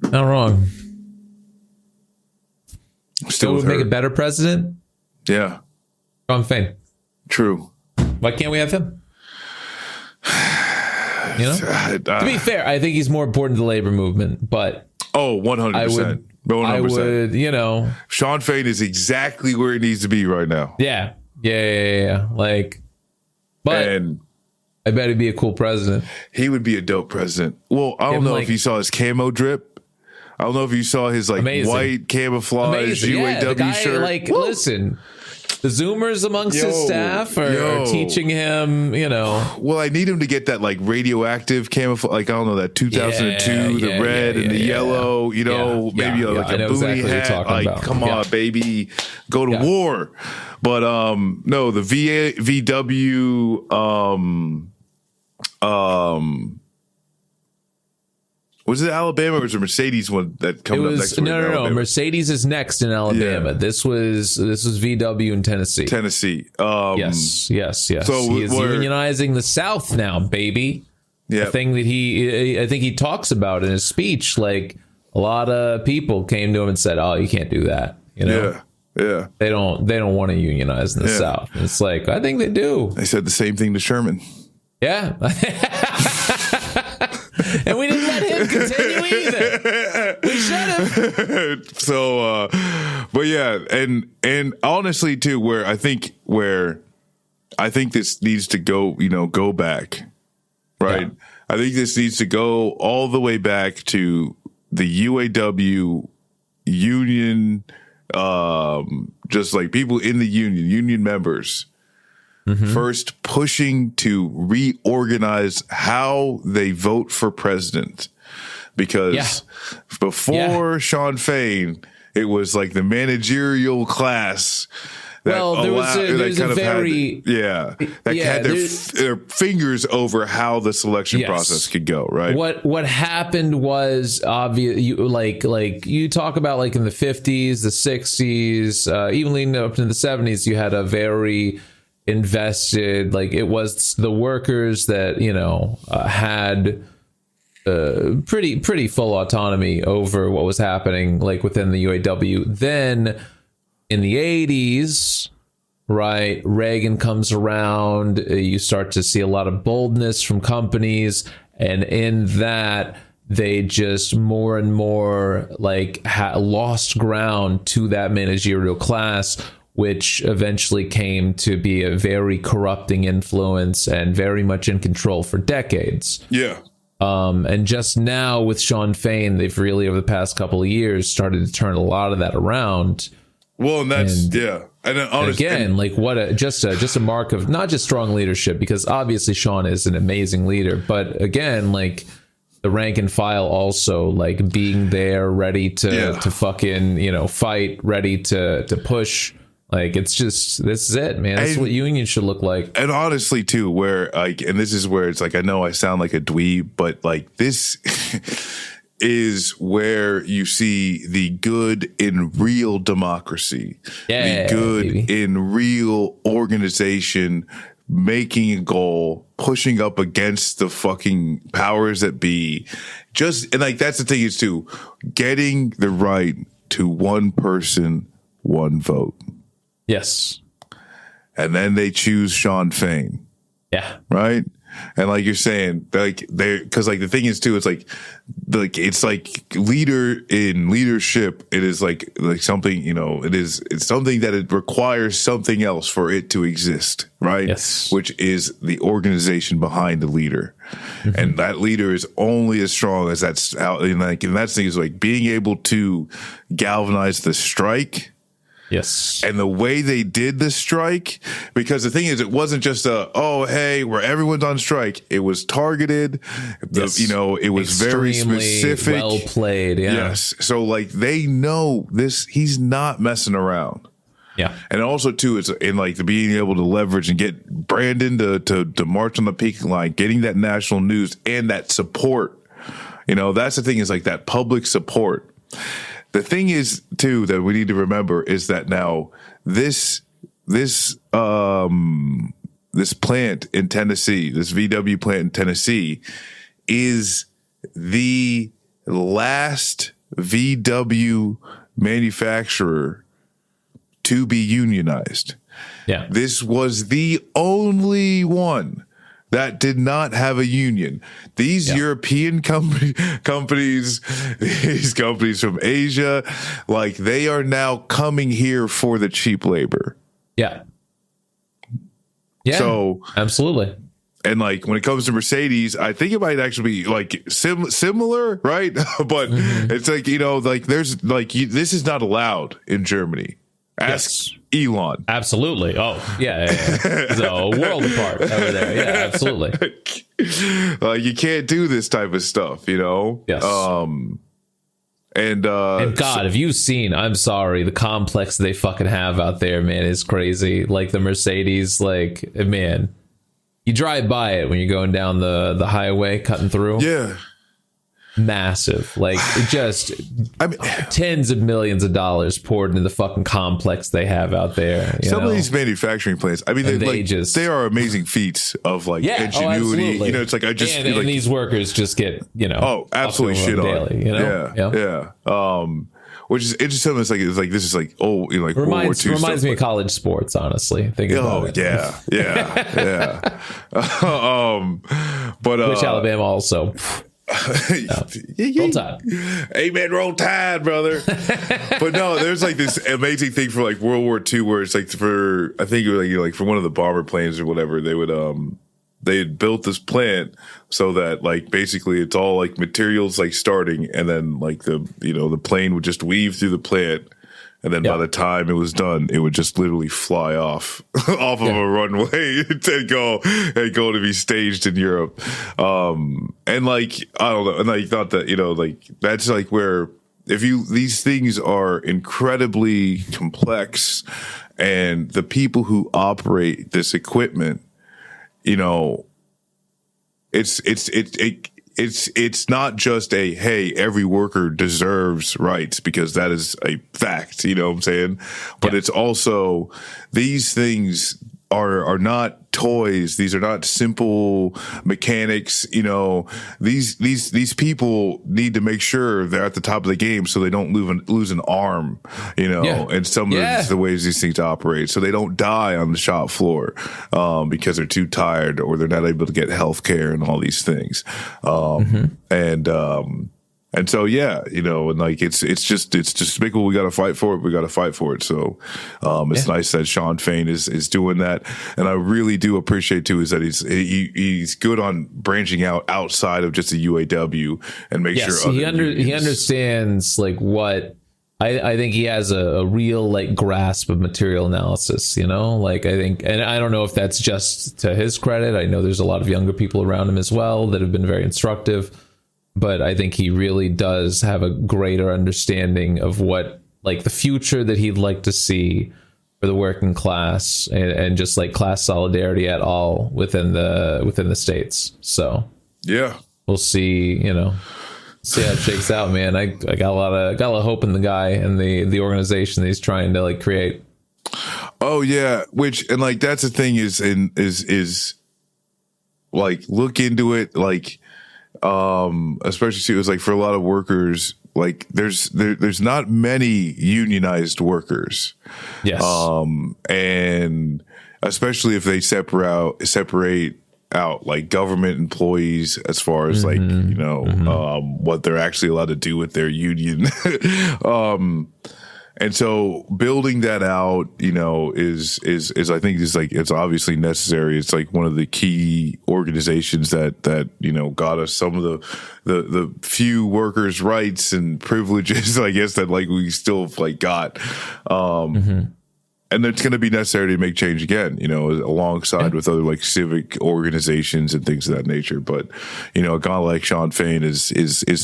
Not wrong. Still would make a better president? Yeah. Fain. True. Why can't we have him? You know? To be fair, I think he's more important to the labor movement, but 100%. 100%. I would, you know. Shawn Fain is exactly where he needs to be right now. Yeah. Like, but I bet he'd be a cool president. He would be a dope president. Well, I don't know if you saw his camo drip. I don't know if you saw his like white camouflage UAW shirt. Like, listen, the Zoomers amongst his staff are teaching him, you know. Well, I need him to get that like radioactive camouflage, like, I don't know, that 2002, the red and the yellow, you know, maybe like a booty hat. Like, come on, baby, go to war. But no, the VW was it Alabama or was it Mercedes one that coming up next? No. Mercedes is next in Alabama. Yeah. This was VW in Tennessee. Yes. So he is unionizing the South now, baby. Yeah. The thing that I think he talks about in his speech, like, a lot of people came to him and said, "Oh, you can't do that." You know? Yeah. They don't want to unionize in the South. And it's like, I think they do. They said the same thing to Sherman. Yeah. And we didn't let him continue either. We should have. So, but yeah, and honestly too, where I think this needs to go, you know, go back, right? Yeah. I think this needs to go all the way back to the UAW union, just like people in the union members. Mm-hmm. First pushing to reorganize how they vote for president, because before Shawn Fain, it was like the managerial class there's a very had their fingers over how the selection process could go, right? What happened was obvious. You you talk about like in the 50s, the 60s, even leading up to the 70s, you had a very invested, like it was the workers that had pretty full autonomy over what was happening like within the UAW. Then in the 80s, right, Reagan comes around, you start to see a lot of boldness from companies, and in that they just more and more like lost ground to that managerial class, which eventually came to be a very corrupting influence and very much in control for decades. Yeah. And just now with Shawn Fain, they've really over the past couple of years started to turn a lot of that around. Well, and that's and again, like what just a mark of not just strong leadership, because obviously Shawn is an amazing leader, but again, like the rank and file also like being there, ready to fucking fight, ready to push. Like it's just, this is it, man. This is what unions should look like. And honestly, too, where like, and this is where it's like, I know I sound like a dweeb, but like this is where you see the good in real democracy, the good in real organization, making a goal, pushing up against the fucking powers that be. And like, that's the thing is too, getting the right to one person, one vote. Yes. And then they choose Shawn Fain. Yeah. Right. And like you're saying, like because like the thing is too, it's like it's like leader in leadership. It is like something, it's something that it requires something else for it to exist, right? Yes. Which is the organization behind the leader, and that leader is only as strong as that's how. And that thing is like being able to galvanize the strike. Yes. And the way they did the strike, because the thing is, it wasn't just where everyone's on strike. It was targeted. It was very specific. Well played. Yeah. Yes. So like they know this, he's not messing around. Yeah. And also too, it's in like the being able to leverage and get Brandon to march on the picket line, getting that national news and that support. That's the thing, is like that public support. The thing is, too, that we need to remember is that now this plant in Tennessee, this VW plant in Tennessee, is the last VW manufacturer to be unionized. Yeah. This was the only one that did not have a union. These European companies, these companies from Asia, like they are now coming here for the cheap labor. Yeah. Yeah. So absolutely. And like when it comes to Mercedes, I think it might actually be like similar, right? But it's like, there's like, this is not allowed in Germany. Ask Elon. Absolutely. Oh, yeah. So a world apart over there. Yeah, absolutely. You can't do this type of stuff, Yes. And God, have you seen, I'm sorry, the complex they fucking have out there, man, is crazy. Like the Mercedes, like, man, you drive by it when you're going down the highway, cutting through. Yeah. Massive, like just tens of millions of dollars poured into the fucking complex they have out there. Some of these manufacturing plants, they are amazing feats of like ingenuity. It's like and these workers just get absolutely shit on daily. Yeah. Which is interesting. It's like this is like World War II. Reminds me of college sports, honestly. Thinking about it. Yeah. But which Alabama also. Roll Tide. Amen, roll tide, brother. But no, there's like this amazing thing for like World War II where it's like for one of the bomber planes or whatever, they had built this plant so that like basically it's all like materials like starting, and then like the plane would just weave through the plant. And then by the time it was done, it would just literally fly off of a runway and go to be staged in Europe. And like, I don't know. And I thought that, like, that's like where these things are incredibly complex, and the people who operate this equipment, you know, it's not just a, hey, every worker deserves rights, because that is a fact, you know what I'm saying? But it's also, these things are not toys. These are not simple mechanics. You know, these people need to make sure they're at the top of the game, so they don't lose an arm, you know, and some of the ways these things operate, so they don't die on the shop floor, because they're too tired, or they're not able to get health care and all these things. And so, yeah, you know, and like, it's just despicable. We got to fight for it. We got to fight for it. So, it's nice that Shawn Fain is doing that. And I really do appreciate too, is that he's good on branching outside of just the UAW and make sure he understands like what I think he has a real like grasp of material analysis, you know, like I think, and I don't know if that's just to his credit. I know there's a lot of younger people around him as well that have been very instructive. But I think he really does have a greater understanding of what, like, the future that he'd like to see for the working class, and just like class solidarity at all within the states. So yeah, we'll see. You know, see how it shakes out, man. I got a lot of hope in the guy and the organization that he's trying to like create. Oh yeah, and like that's the thing is like, look into it, like. Especially too, it was like for a lot of workers, like there's not many unionized workers. Yes. And especially if they separate out like government employees as far as like, you know, what they're actually allowed to do with their union. And so building that out, you know, is I think is like, it's obviously necessary. It's like one of the key organizations that, you know, got us some of the few workers' rights and privileges, I guess, that like we still like got. And it's going to be necessary to make change again, you know, alongside with other like civic organizations and things of that nature. But, you know, a guy like Shawn Fain is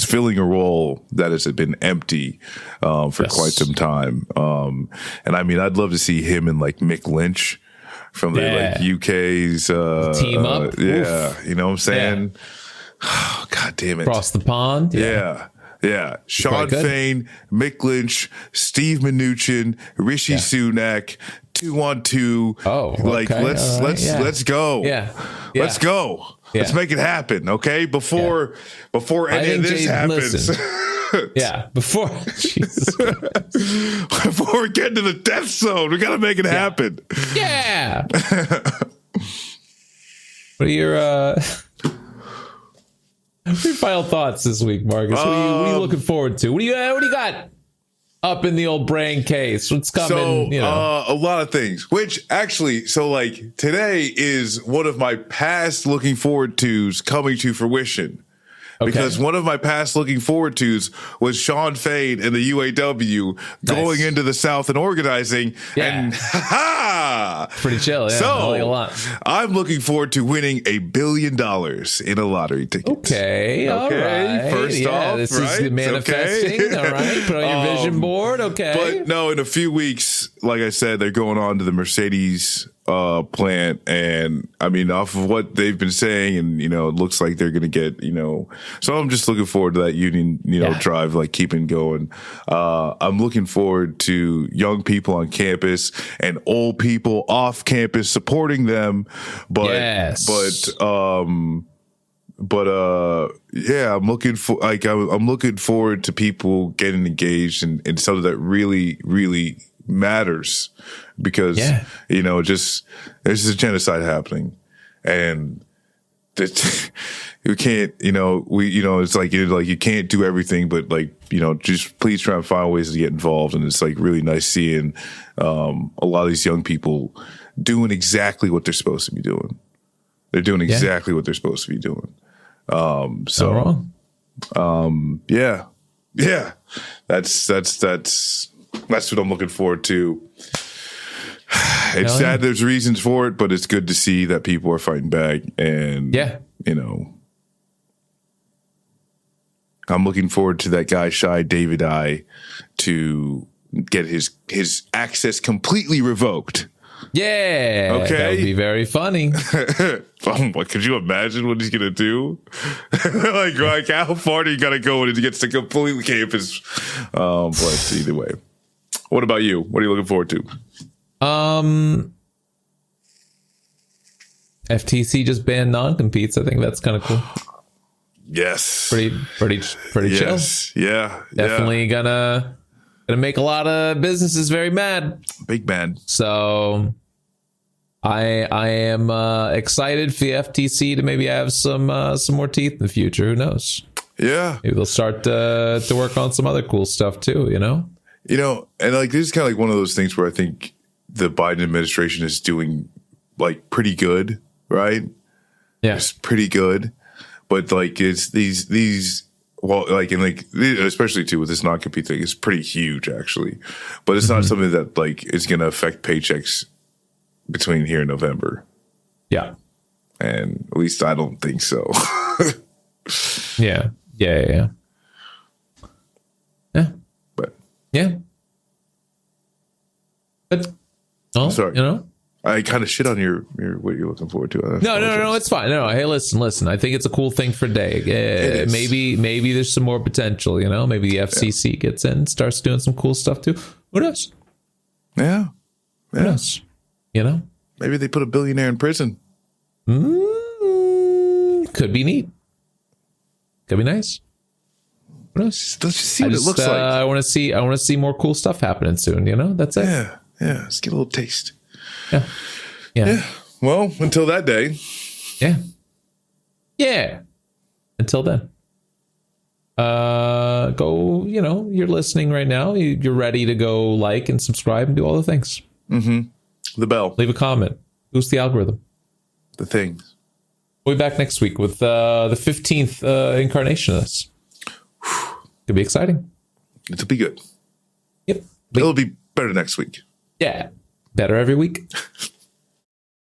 filling a role that has been empty for quite some time. And I mean, I'd love to see him and like Mick Lynch from the like UK's team up. Oof. You know what I'm saying? Oh, God damn it. Across the pond. Yeah. Shawn Fain, Mick Lynch, Steve Mnuchin, Rishi Sunak, 2-on-2. Oh, like let's go. Let's go. Let's make it happen. Okay. Before any of this happens. Before Jesus before we get into the death zone, we got to make it happen. Yeah. What are your final thoughts this week, Marcus? What are you looking forward to? What do you got up in the old brain case? What's coming? So, you know, a lot of things. Which actually, so like today is one of my past looking forward to's coming to fruition. Because one of my past looking forward to's was Shawn Fain and the UAW going into the South and organizing. And pretty chill. Yeah, so I like a lot. I'm looking forward to winning $1 billion in a lottery ticket. Okay. All right. First off, this is the manifesting. All right. Put on your vision board. Okay. But no, in a few weeks, like I said, they're going on to the Mercedes plant, and I mean, off of what they've been saying, and you know, it looks like they're going to get, you know, so I'm just looking forward to that union, you know, drive, like keeping going. I'm looking forward to young people on campus and old people off campus supporting them, but I'm looking for I'm looking forward to people getting engaged in something that really, really matters, because you know, just there's a genocide happening, and that you can't, you know, it's like you can't do everything, but like, you know, just please try and find ways to get involved. And it's like really nice seeing a lot of these young people doing exactly what they're supposed to be doing. They're doing exactly what they're supposed to be doing. That's what I'm looking forward to. It's sad there's reasons for it, but it's good to see that people are fighting back, and you know, I'm looking forward to that guy Shai Davidai to get his access completely revoked. Yeah. Okay. That would be very funny. What could you imagine what he's gonna do? like how far do you gotta go when he gets to completely campus? But either way, what about you? What are you looking forward to? FTC just banned non-competes. I think that's kind of cool. Yes. Pretty Yes. chill. Yeah. Definitely gonna make a lot of businesses very mad. Big man. So I am excited for the FTC to maybe have some more teeth in the future. Who knows? Yeah. Maybe they'll start to work on some other cool stuff too, you know? And like this is kind of like one of those things where I think the Biden administration is doing like pretty good, right? Yeah. It's pretty good. But like it's these well, like, and like, especially too with this non-compete thing, it's pretty huge actually. But it's not something that like is going to affect paychecks between here and November. Yeah. And at least I don't think so. Yeah. But Yeah. But oh, sorry. you know? I kind of shit on your what you're looking forward to. No, it's fine. No, hey, listen. I think it's a cool thing for day. Maybe there's some more potential, you know? Maybe the FCC gets in, starts doing some cool stuff too. Who knows? Yeah. Who knows? You know? Maybe they put a billionaire in prison. Could be neat. Could be nice. Who knows? Let's just see what it looks like. I want to see more cool stuff happening soon, you know? That's it. Yeah. Let's get a little taste. Yeah. Well, until that day. Yeah. Until then. Go, you know, you're listening right now. You're ready to go like and subscribe and do all the things. The bell. Leave a comment. Boost the algorithm. The things. We'll be back next week with the 15th incarnation of this. Could be exciting. It'll be good. Yep. It'll be better next week. Yeah. Better every week.